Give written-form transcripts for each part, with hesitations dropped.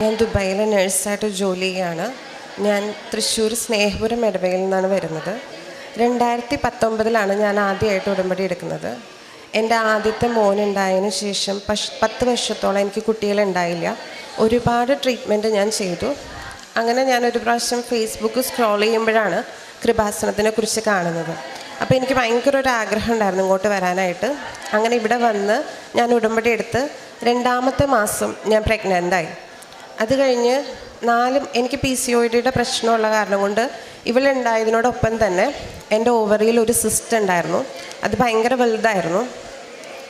ഞാൻ ദുബായിൽ നഴ്സായിട്ട് ജോലി ചെയ്യുകയാണ്. ഞാൻ തൃശ്ശൂർ സ്നേഹപുരം ഇടവകയിൽ നിന്നാണ് വരുന്നത്. 2019 ഞാൻ ആദ്യമായിട്ട് ഉടമ്പടി എടുക്കുന്നത്. എൻ്റെ ആദ്യത്തെ മോനുണ്ടായതിന് ശേഷം 10 വർഷത്തോളം എനിക്ക് കുട്ടികളുണ്ടായില്ല. ഒരുപാട് ട്രീറ്റ്മെൻറ്റ് ഞാൻ ചെയ്തു. അങ്ങനെ ഞാനൊരു പ്രാവശ്യം ഫേസ്ബുക്ക് സ്ക്രോൾ ചെയ്യുമ്പോഴാണ് കൃപാസനത്തിനെ കുറിച്ച് കാണുന്നത്. അപ്പോൾ എനിക്ക് ഭയങ്കര ഒരു ആഗ്രഹം ഉണ്ടായിരുന്നു ഇങ്ങോട്ട് വരാനായിട്ട്. അങ്ങനെ ഇവിടെ വന്ന് ഞാൻ ഉടമ്പടി എടുത്ത് 2ാമത്തെ മാസം ഞാൻ പ്രഗ്നൻ്റായി. അത് കഴിഞ്ഞ് എനിക്ക് PCOD പ്രശ്നമുള്ള കാരണം കൊണ്ട് ഇവളുണ്ടായതിനോടൊപ്പം തന്നെ എൻ്റെ ഓവറിയിൽ ഒരു സിസ്റ്റ് ഉണ്ടായിരുന്നു. അത് ഭയങ്കര വലുതായിരുന്നു.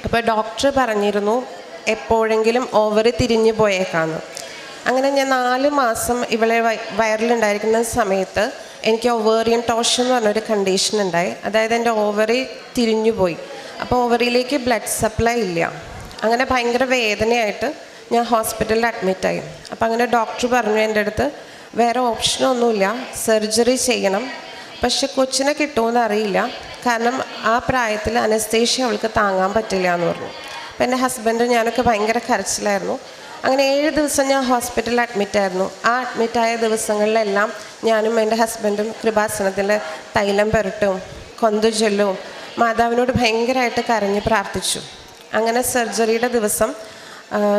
അപ്പോൾ ഡോക്ടർ പറഞ്ഞിരുന്നു എപ്പോഴെങ്കിലും ഓവറി തിരിഞ്ഞു പോയേക്കാമെന്ന്. അങ്ങനെ ഞാൻ 4 മാസം ഇവളെ വയറിലുണ്ടായിരിക്കുന്ന സമയത്ത് എനിക്ക് ഒവേറിയൻ ടോർഷൻ എന്ന് പറഞ്ഞൊരു കണ്ടീഷൻ ഉണ്ടായി. അതായത് എൻ്റെ ഓവറി തിരിഞ്ഞു പോയി. അപ്പോൾ ഓവറിയിലേക്ക് ബ്ലഡ് സപ്ലൈ ഇല്ല. അങ്ങനെ ഭയങ്കര വേദനയായിട്ട് ഞാൻ ഹോസ്പിറ്റലിൽ അഡ്മിറ്റായി. അപ്പോൾ അങ്ങനെ ഡോക്ടർ പറഞ്ഞു എൻ്റെ അടുത്ത് വേറെ ഓപ്ഷനൊന്നുമില്ല, സർജറി ചെയ്യണം. പക്ഷെ കൊച്ചിനെ കിട്ടുമെന്ന് അറിയില്ല, കാരണം ആ പ്രായത്തിൽ അനസ്തേഷ്യ അവൾക്ക് താങ്ങാൻ പറ്റില്ല എന്ന് പറഞ്ഞു. അപ്പോൾ എൻ്റെ ഹസ്ബൻഡ് ഞാനൊക്കെ ഭയങ്കര കരച്ചിലായിരുന്നു. അങ്ങനെ 7 ദിവസം ഞാൻ ഹോസ്പിറ്റലിൽ അഡ്മിറ്റായിരുന്നു. ആ അഡ്മിറ്റായ ദിവസങ്ങളിലെല്ലാം ഞാനും എൻ്റെ ഹസ്ബൻഡും കൃപാസനത്തിൽ തൈലം പുരട്ടും കൊന്തുചൊല്ലും മാതാവിനോട് ഭയങ്കരമായിട്ട് കരഞ്ഞ് പ്രാർത്ഥിച്ചു. അങ്ങനെ സർജറിയുടെ ദിവസം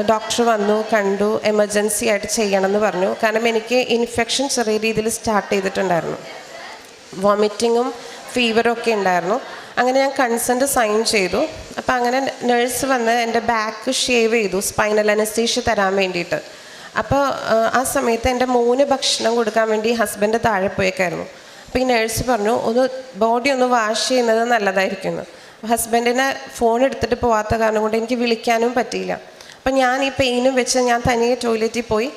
ഡോക്ടർ വന്നു, കണ്ടു, എമർജൻസി ആയിട്ട് ചെയ്യണമെന്ന് പറഞ്ഞു. കാരണം എനിക്ക് ഇൻഫെക്ഷൻ ചെറിയ രീതിയിൽ സ്റ്റാർട്ട് ചെയ്തിട്ടുണ്ടായിരുന്നു, വോമിറ്റിങ്ങും ഫീവറും ഒക്കെ ഉണ്ടായിരുന്നു. അങ്ങനെ ഞാൻ കൺസെൻറ്റ് സൈൻ ചെയ്തു. അപ്പോൾ അങ്ങനെ നഴ്സ് വന്ന് എൻ്റെ ബാക്ക് ഷേവ് ചെയ്തു, സ്പൈനൽ അനസ്തീഷ്യ തരാൻ വേണ്ടിയിട്ട്. അപ്പോൾ ആ സമയത്ത് എൻ്റെ മോന് ഭക്ഷണം കൊടുക്കാൻ വേണ്ടി ഹസ്ബൻഡ് താഴെ പോയേക്കായിരുന്നു. അപ്പോൾ ഈ നഴ്സ് പറഞ്ഞു ബോഡി ഒന്ന് വാഷ് ചെയ്യുന്നത് നല്ലതായിരിക്കുന്നു. ഹസ്ബൻഡിനെ ഫോൺ എടുത്തിട്ട് പോകാത്ത കാരണം കൊണ്ട് എനിക്ക് വിളിക്കാനും പറ്റിയില്ല. അപ്പം ഞാൻ ഈ പെയിനും വെച്ച് ഞാൻ തനിയെ ടോയ്ലറ്റിൽ പോയി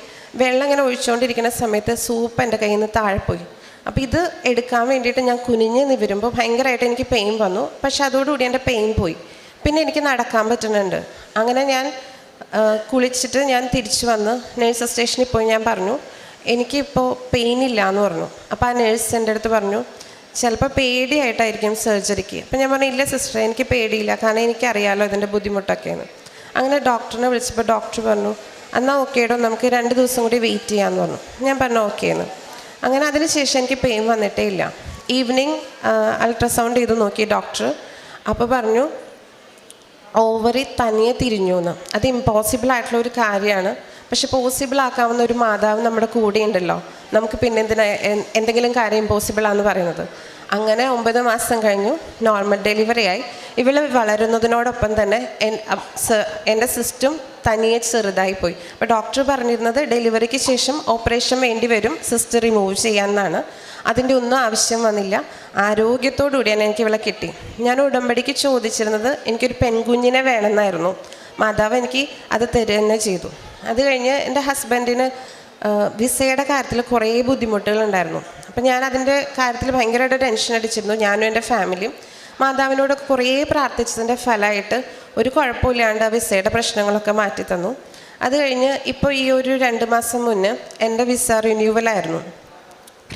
വെള്ളം ഇങ്ങനെ ഒഴിച്ചുകൊണ്ടിരിക്കുന്ന സമയത്ത് സൂപ്പ് എൻ്റെ കയ്യിൽ നിന്ന് താഴെ പോയി. അപ്പോൾ ഇത് എടുക്കാൻ വേണ്ടിയിട്ട് ഞാൻ കുനിഞ്ഞ് നിവരുമ്പോൾ ഭയങ്കരമായിട്ട് എനിക്ക് പെയിൻ വന്നു. പക്ഷെ അതോടുകൂടി എൻ്റെ പെയിൻ പോയി. പിന്നെ എനിക്ക് നടക്കാൻ പറ്റുന്നുണ്ട്. അങ്ങനെ ഞാൻ കുളിച്ചിട്ട് ഞാൻ തിരിച്ചു വന്ന് നേഴ്സ് സ്റ്റേഷനിൽ പോയി ഞാൻ പറഞ്ഞു എനിക്കിപ്പോൾ പെയിൻ ഇല്ല എന്ന് പറഞ്ഞു. അപ്പോൾ ആ നേഴ്സ് എൻ്റെ അടുത്ത് പറഞ്ഞു ചിലപ്പോൾ പേടിയായിട്ടായിരിക്കും സർജറിക്ക്. അപ്പം ഞാൻ പറഞ്ഞു ഇല്ല സിസ്റ്റർ, എനിക്ക് പേടിയില്ല, കാരണം എനിക്കറിയാമല്ലോ ഇതിൻ്റെ ബുദ്ധിമുട്ടൊക്കെയാണ്. അങ്ങനെ ഡോക്ടറിനെ വിളിച്ചപ്പോൾ ഡോക്ടർ പറഞ്ഞു എന്നാൽ ഓക്കേടോ, നമുക്ക് 2 ദിവസം കൂടി വെയിറ്റ് ചെയ്യാമെന്ന് പറഞ്ഞു. ഞാൻ പറഞ്ഞു ഓക്കേന്ന്. അങ്ങനെ അതിന് ശേഷം എനിക്ക് പെയിൻ വന്നിട്ടേ ഇല്ല. ഈവനിങ് അൾട്രാസൗണ്ട് ചെയ്ത് നോക്കി ഡോക്ടർ. അപ്പോൾ പറഞ്ഞു ഓവറി തനിയെ തിരിഞ്ഞു എന്ന്. അത് ഇമ്പോസിബിൾ ആയിട്ടുള്ള ഒരു കാര്യമാണ്. പക്ഷെ പോസിബിൾ ആക്കാവുന്ന ഒരു മാതാവ് നമ്മുടെ കൂടെ ഉണ്ടല്ലോ, നമുക്ക് പിന്നെ എന്തെങ്കിലും കാര്യം ഇമ്പോസിബിളാണെന്ന് പറയുന്നത്. അങ്ങനെ 9 മാസം കഴിഞ്ഞു, നോർമൽ ഡെലിവറി ആയി. ഇവൾ വളരുന്നതിനോടൊപ്പം തന്നെ എൻ്റെ സിസ്റ്റും തനിയെ ചെറുതായിപ്പോയി. അപ്പോൾ ഡോക്ടർ പറഞ്ഞിരുന്നത് ഡെലിവറിക്ക് ശേഷം ഓപ്പറേഷൻ വേണ്ടി വരും, സിസ്റ്റ് റിമൂവ് ചെയ്യാമെന്നാണ്. അതിൻ്റെ ഒന്നും ആവശ്യം വന്നില്ല. ആരോഗ്യത്തോടുകൂടിയാണ് എനിക്ക് ഇവളെ കിട്ടി. ഞാൻ ഉടമ്പടിക്ക് ചോദിച്ചിരുന്നത് എനിക്കൊരു പെൺകുഞ്ഞിനെ വേണമെന്നായിരുന്നു. മാതാവ് എനിക്ക് അത് തരുക തന്നെ ചെയ്തു. അത് കഴിഞ്ഞ് എൻ്റെ ഹസ്ബൻഡിന് വിസയുടെ കാര്യത്തിൽ കുറേ ബുദ്ധിമുട്ടുകളുണ്ടായിരുന്നു. അപ്പം ഞാൻ അതിൻ്റെ കാര്യത്തിൽ ഭയങ്കരമായിട്ട് ടെൻഷൻ അടിച്ചിരുന്നു, ഞാനും എൻ്റെ ഫാമിലിയും. മാതാവിനോടൊക്കെ കുറേ പ്രാർത്ഥിച്ചതിൻ്റെ ഫലമായിട്ട് ഒരു കുഴപ്പമില്ലാണ്ട് ആ വിസയുടെ പ്രശ്നങ്ങളൊക്കെ മാറ്റി തന്നു. അത് കഴിഞ്ഞ് ഇപ്പോൾ ഈ ഒരു 2 മാസം മുന്നേ എൻ്റെ വിസ റിന്യൂവലായിരുന്നു.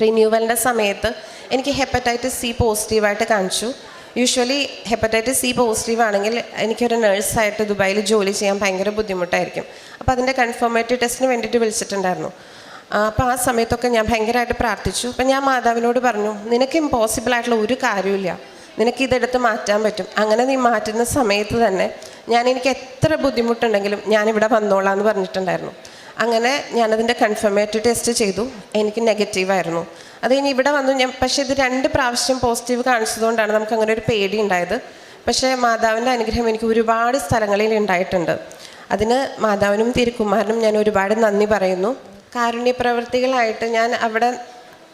റിന്യൂവലിൻ്റെ സമയത്ത് എനിക്ക് ഹെപ്പറ്റൈറ്റിസ് C പോസിറ്റീവായിട്ട് കാണിച്ചു. യൂഷ്വലി ഹെപ്പറ്റൈറ്റിസ് C പോസിറ്റീവ് ആണെങ്കിൽ എനിക്കൊരു നഴ്സായിട്ട് ദുബായിൽ ജോലി ചെയ്യാൻ ഭയങ്കര ബുദ്ധിമുട്ടായിരിക്കും. അപ്പോൾ അതിൻ്റെ കൺഫർമേറ്റീവ് ടെസ്റ്റിന് വേണ്ടിയിട്ട് വിളിച്ചിട്ടുണ്ടായിരുന്നു. അപ്പോൾ ആ സമയത്തൊക്കെ ഞാൻ ഭയങ്കരമായിട്ട് പ്രാർത്ഥിച്ചു. അപ്പം ഞാൻ മാതാവിനോട് പറഞ്ഞു നിനക്ക് ഇമ്പോസിബിളായിട്ടുള്ള ഒരു കാര്യമില്ല, നിനക്കിതെടുത്ത് മാറ്റാൻ പറ്റും. അങ്ങനെ നീ മാറ്റുന്ന സമയത്ത് തന്നെ എനിക്ക് എത്ര ബുദ്ധിമുട്ടുണ്ടെങ്കിലും ഞാനിവിടെ വന്നോളാം എന്ന് പറഞ്ഞിട്ടുണ്ടായിരുന്നു. അങ്ങനെ ഞാനതിൻ്റെ കൺഫർമേറ്റീവ് ടെസ്റ്റ് ചെയ്തു, എനിക്ക് നെഗറ്റീവായിരുന്നു. അത് കഴിഞ്ഞ് ഇവിടെ വന്നു ഞാൻ. പക്ഷേ ഇത് 2 പ്രാവശ്യം പോസിറ്റീവ് കാണിച്ചതുകൊണ്ടാണ് നമുക്ക് അങ്ങനെ ഒരു പേടി ഉണ്ടായത്. പക്ഷേ മാതാവിൻ്റെ അനുഗ്രഹം എനിക്ക് ഒരുപാട് സ്ഥലങ്ങളിൽ ഉണ്ടായിട്ടുണ്ട്. അതിന് മാതാവിനും തിരുക്കുമാരനും ഞാൻ ഒരുപാട് നന്ദി പറയുന്നു. കാരുണ്യ പ്രവർത്തികളായിട്ട് ഞാൻ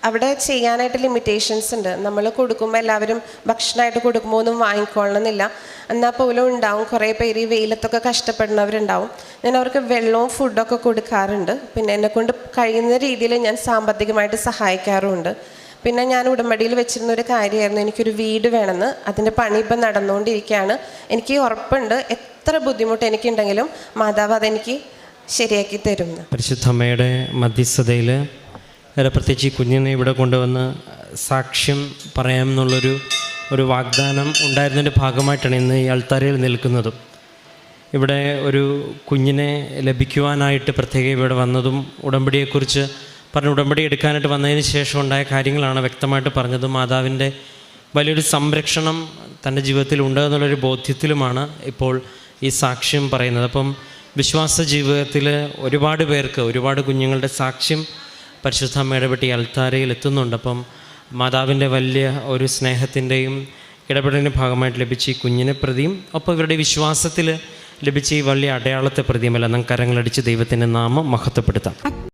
അവിടെ ചെയ്യാനായിട്ട് ലിമിറ്റേഷൻസ് ഉണ്ട്. നമ്മൾ കൊടുക്കുമ്പോൾ എല്ലാവരും ഭക്ഷണമായിട്ട് കൊടുക്കുമ്പോൾ ഒന്നും വാങ്ങിക്കൊള്ളണമെന്നില്ല. എന്നാൽ പോലും ഉണ്ടാവും കുറേ പേര് ഈ വെയിലത്തൊക്കെ കഷ്ടപ്പെടുന്നവരുണ്ടാവും. ഞാൻ അവർക്ക് വെള്ളവും ഫുഡൊക്കെ കൊടുക്കാറുണ്ട്. പിന്നെ എന്നെക്കൊണ്ട് കഴിയുന്ന രീതിയിൽ ഞാൻ സാമ്പത്തികമായിട്ട് സഹായിക്കാറുമുണ്ട്. പിന്നെ ഞാൻ ഉടമ്പടിയിൽ വെച്ചിരുന്ന ഒരു കാര്യമായിരുന്നു എനിക്കൊരു വീട് വേണമെന്ന്. അതിൻ്റെ പണി ഇപ്പം നടന്നുകൊണ്ടിരിക്കുകയാണ്. എനിക്ക് ഉറപ്പുണ്ട് എത്ര ബുദ്ധിമുട്ട് എനിക്കുണ്ടെങ്കിലും മാതാവ് അതെനിക്ക് ശരിയാക്കി തരും. പരിശുദ്ധമ്മയുടെ മധ്യസ്ഥതയിൽ പ്രത്യേകിച്ച് കുഞ്ഞിനെ ഇവിടെ കൊണ്ടുവന്ന് സാക്ഷ്യം പറയാമെന്നുള്ളൊരു വാഗ്ദാനം ഉണ്ടായിരുന്നതിൻ്റെ ഭാഗമായിട്ടാണ് ഇന്ന് ഈ അൾത്താരയിൽ നിൽക്കുന്നതും. ഇവിടെ ഒരു കുഞ്ഞിനെ ലഭിക്കുവാനായിട്ട് പ്രത്യേകം ഇവിടെ വന്നതും ഉടമ്പടിയെക്കുറിച്ച് പറഞ്ഞ് ഉടമ്പടി എടുക്കാനായിട്ട് വന്നതിന് ശേഷം ഉണ്ടായ കാര്യങ്ങളാണ് വ്യക്തമായിട്ട് പറഞ്ഞത്. മാതാവിൻ്റെ വലിയൊരു സംരക്ഷണം തൻ്റെ ജീവിതത്തിൽ ഉണ്ട് എന്നുള്ളൊരു ബോധ്യത്തിലുമാണ് ഇപ്പോൾ ഈ സാക്ഷ്യം പറയുന്നത്. അപ്പം വിശ്വാസ ജീവിതത്തിൽ ഒരുപാട് പേർക്ക്, ഒരുപാട് കുഞ്ഞുങ്ങളുടെ സാക്ഷ്യം പരിശുദ്ധ അമ്മയുടെ പെട്ടി അൽത്താരയിൽ എത്തുന്നുണ്ട്. അപ്പം മാതാവിൻ്റെ വലിയ ഒരു സ്നേഹത്തിൻ്റെയും ഇടപെടലിൻ്റെ ഭാഗമായിട്ട് ലഭിച്ച ഈ കുഞ്ഞിനെ പ്രതിയും ഒപ്പം ഇവരുടെ വിശ്വാസത്തിൽ ലഭിച്ച ഈ വലിയ അടയാളത്തെ പ്രതിയുമെല്ലാം നമുക്ക് കരങ്ങളടിച്ച് ദൈവത്തിൻ്റെ നാമം മഹത്വപ്പെടുത്താം.